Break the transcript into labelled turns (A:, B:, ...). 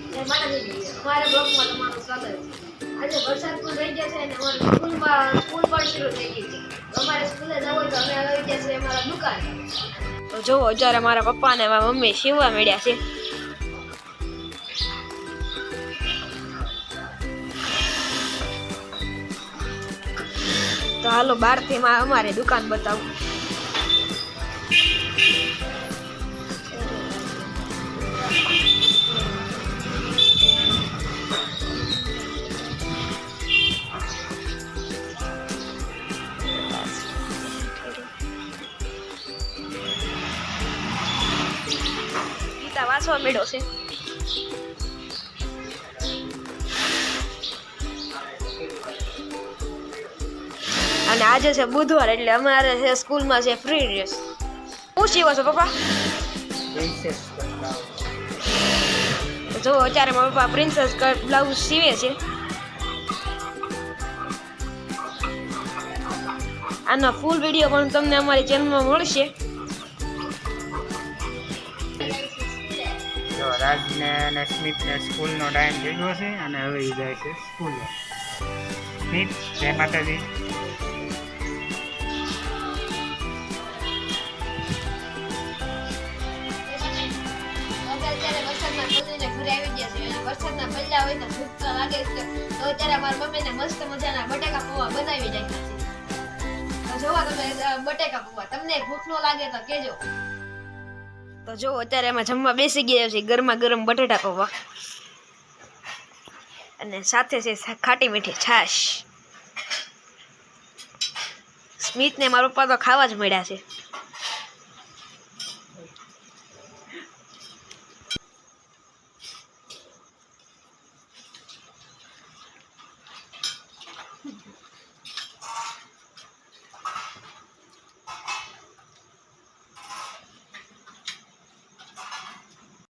A: અમારા બ્લોગમાં તમારું સ્વાગત છે। આજે વરસાદ પણ રહી ગયા છે અને અમારી સ્કૂલ પણ શરૂ થઈ ગઈ છે। અમારે સ્કૂલે જવું હોય તો અમે આવી ગયા છે અમારા દુકાન। તો જો અત્યારે મારા પપ્પા અને મારા મમ્મી સીવવા મળ્યા છે। તો હાલો બહારથી અમારે દુકાન બતાવું। ગીતા વાંચવા મળ્યો છે। અને આજે છે બુધવાર એટલે અમારે છે સ્કૂલમાં છે ફ્રી ડ્રેસ। શું સીવો છો પપ્પા? જો અત્યારે મારા પપ્પા પ્રિન્સેસ કટ બ્લાઉઝ સીવે છે। આનો ફૂલ વિડીયો પણ તમને અમારી ચેનલમાં મળશે।
B: જો રાજને અને સ્મિતને સ્કૂલનો ટાઈમ થઈ ગયો છે અને હવે એ જાય છે સ્કૂલે। સ્મિત, જય માતાજી।
A: વરસાદના પહેલા હોય તો ભૂખ તો લાગે છે તો અત્યારે મારા મમ્મીને મસ્ત મજાના બટાકા પૌવા બનાવી નાખ્યા છે। તો જોવા તમે બટાકા પૌવા તમને ભૂખ ન લાગે તો કેજો। તો જો અત્યારે એમાં જમવા બેસી ગયા છે ગરમા ગરમ બટાટા પૌવા અને સાથે છે ખાટી મીઠી છાશ। સ્મિત ને મારા પપ્પા તો ખાવા જ મળ્યા છે।